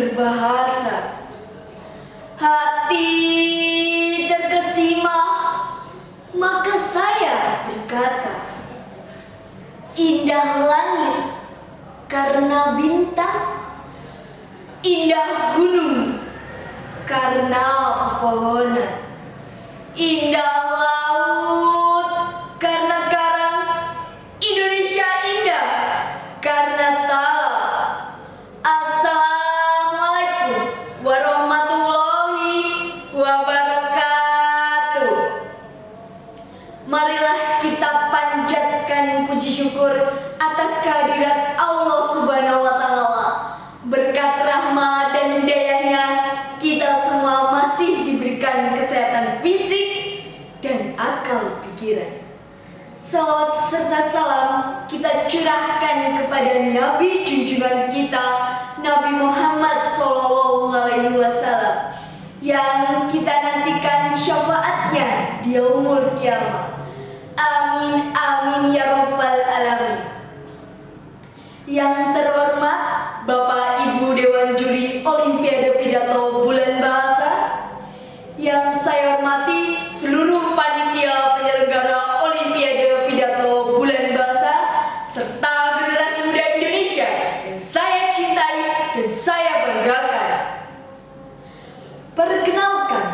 berbahasa, hati terkesima, maka saya berkata, indah langit karena bintang, indah gunung karena pepohonan, indah laut karena karang, Indonesia indah karena salam. Assalamualaikum warahmatullahi wabarakatuh. Marilah kita panjatkan puji syukur atas kehadirat Allah Subhanahu wa Ta'ala. Berkat rahmat dan hidayahnya, kita semua masih diberikan kesehatan fisik dan akal pikiran. Salawat serta salam kita curahkan kepada Nabi junjungan kita, Nabi Muhammad SAW, yang kita nantikan syafaatnya di yaumul kiamat. Amin amin ya rabbal alamin. Yang terhormat Bapak Ibu Dewan Juri Olimpiade Pidato Bulan Bahasa, yang saya hormati seluruh panitia penyelenggara Olimpiade Pidato Bulan Bahasa, serta generasi muda Indonesia yang saya cintai dan saya banggakan. Perkenalkan,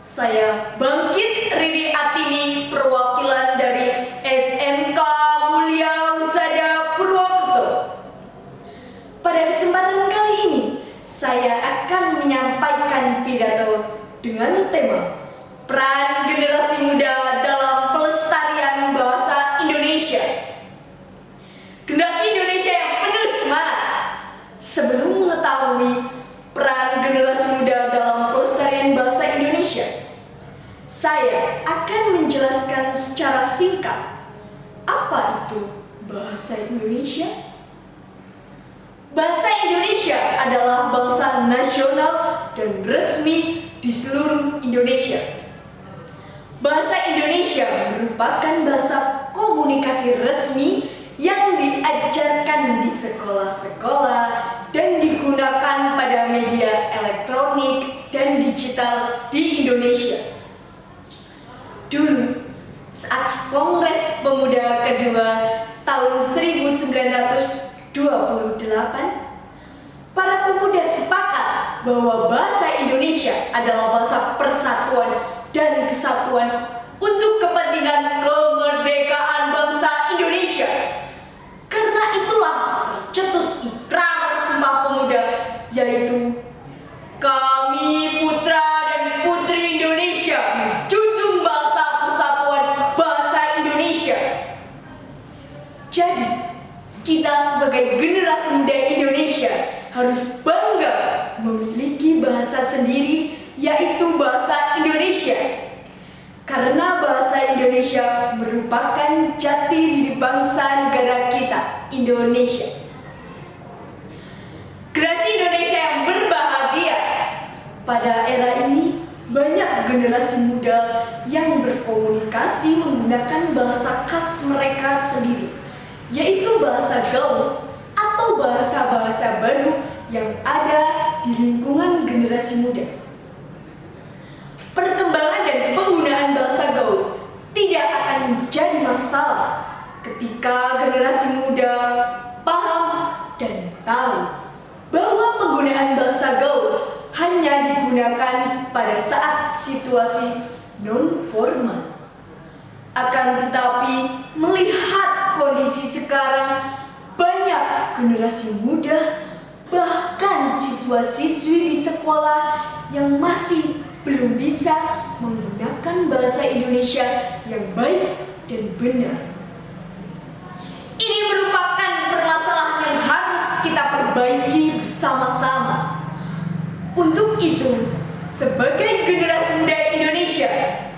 saya Bangkit Riri Atini, perwakilan dari SMK Mulia Husada Purwokerto. Pada kesempatan kali ini, saya akan menyampaikan pidato dengan tema peran generasi muda dalam pelestarian bahasa Indonesia. Generasi Indonesia yang penuh semangat. Sebelum mengetahui peran generasi muda dalam pelestarian bahasa Indonesia, saya akan menjelaskan secara singkat apa itu bahasa Indonesia. Bahasa Indonesia adalah bahasa nasional dan resmi di seluruh Indonesia. Bahasa Indonesia merupakan bahasa komunikasi resmi yang diajarkan di sekolah-sekolah dan digunakan pada media elektronik dan digital di Indonesia. Dulu, saat Kongres Pemuda kedua tahun 1928, para pemuda sepakat bahwa bahasa Indonesia adalah bahasa persatuan dan kesatuan untuk kepentingan kemerdekaan bangsa Indonesia. Karena itulah tercetus ikrar Sumpah Pemuda, yaitu kami putra dan putri Indonesia menjunjung bahasa persatuan bahasa Indonesia. Jadi, kita sebagai generasi muda Indonesia harus bangga memiliki bahasa sendiri, yaitu bahasa Indonesia. Karena bahasa Indonesia merupakan jati diri bangsa negara kita, Indonesia. Generasi Indonesia yang berbahagia. Pada era ini, banyak generasi muda yang berkomunikasi menggunakan bahasa khas mereka sendiri, yaitu bahasa gaul atau bahasa-bahasa baru yang ada di lingkungan generasi muda. Perkembangan dan penggunaan bahasa gaul tidak akan menjadi masalah ketika generasi muda paham dan tahu bahwa penggunaan bahasa gaul hanya digunakan pada saat situasi non-formal. Akan tetapi, melihat kondisi sekarang, banyak generasi muda, bahkan siswa-siswi di sekolah yang masih belum bisa menggunakan bahasa Indonesia yang baik dan benar. Ini merupakan permasalahan yang harus kita perbaiki bersama-sama. Untuk itu, sebagai generasi muda Indonesia,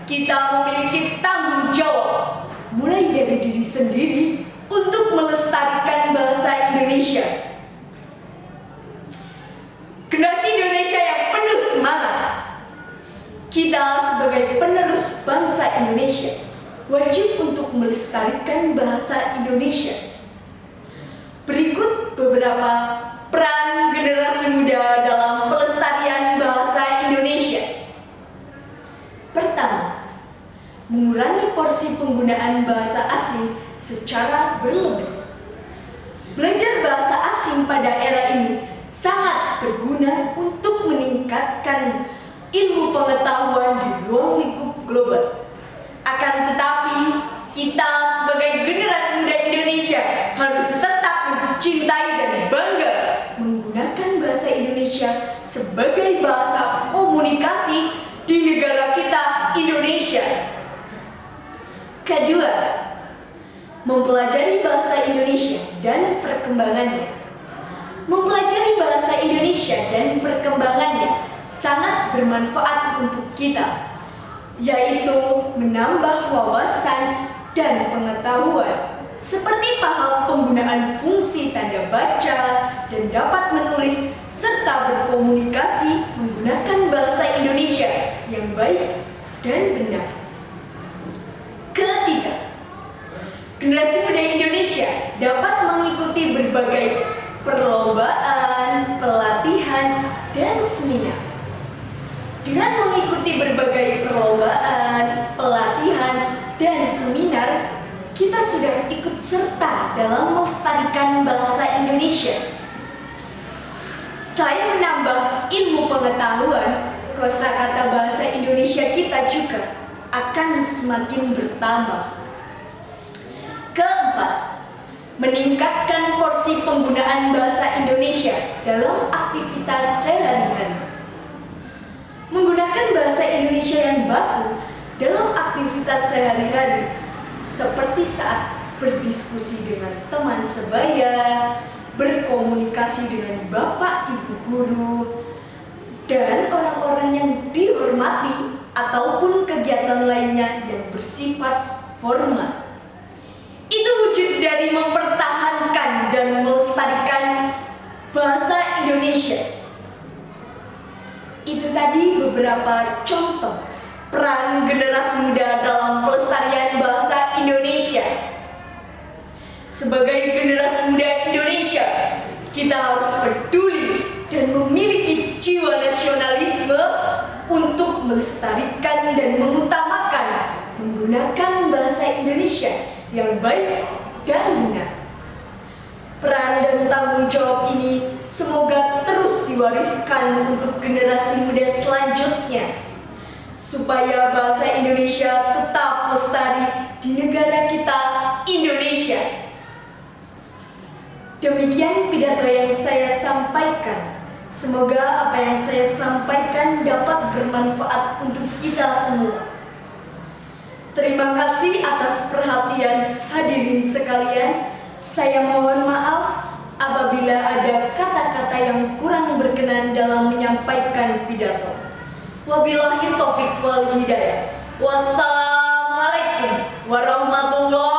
kita memiliki tanggung jawab mulai dari diri sendiri untuk melestarikan bahasa Indonesia. Generasi Indonesia yang penuh semangat. Kita sebagai penerus bangsa Indonesia wajib untuk melestarikan bahasa Indonesia. Berikut beberapa peran generasi muda dalam mengurangi porsi penggunaan bahasa asing secara berlebih. Belajar bahasa asing pada era ini sangat berguna untuk meningkatkan ilmu pengetahuan di ruang lingkup global. Akan tetapi, kita sebagai generasi muda Indonesia harus tetap mencintai dan bangga menggunakan bahasa Indonesia sebagai bahasa komunikasi di negara kita, Indonesia. Kedua, mempelajari bahasa Indonesia dan perkembangannya. Mempelajari bahasa Indonesia dan perkembangannya sangat bermanfaat untuk kita, yaitu menambah wawasan dan pengetahuan, seperti paham penggunaan fungsi tanda baca dan dapat menulis serta berkomunikasi menggunakan bahasa Indonesia yang baik dan benar. Ketiga, generasi muda Indonesia dapat mengikuti berbagai perlombaan, pelatihan, dan seminar. Dengan mengikuti berbagai perlombaan, pelatihan, dan seminar, kita sudah ikut serta dalam melestarikan bahasa Indonesia. Selain menambah ilmu pengetahuan, kosakata bahasa Indonesia kita juga akan semakin bertambah. Keempat, meningkatkan porsi penggunaan bahasa Indonesia dalam aktivitas sehari-hari. Menggunakan bahasa Indonesia yang baku dalam aktivitas sehari-hari, seperti saat berdiskusi dengan teman sebaya, berkomunikasi dengan bapak ibu guru, dan orang-orang yang dihormati, ataupun kegiatan lainnya yang bersifat formal. Itu wujud dari mempertahankan dan melestarikan bahasa Indonesia. Itu tadi beberapa contoh peran generasi muda dalam pelestarian bahasa Indonesia. Sebagai generasi muda Indonesia, kita harus peduli dan memiliki jiwa nasionalisme untuk melestarikan dan mengutamakan menggunakan bahasa Indonesia yang baik dan benar. Peran dan tanggung jawab ini semoga terus diwariskan untuk generasi muda selanjutnya, supaya bahasa Indonesia tetap lestari di negara kita, Indonesia. Demikian pidato yang saya sampaikan. Semoga apa yang saya sampaikan dapat bermanfaat untuk kita semua. Terima kasih atas perhatian hadirin sekalian. Saya mohon maaf apabila ada kata-kata yang kurang berkenan dalam menyampaikan pidato. Wabillahi taufiq wal hidayah. Wassalamualaikum warahmatullahi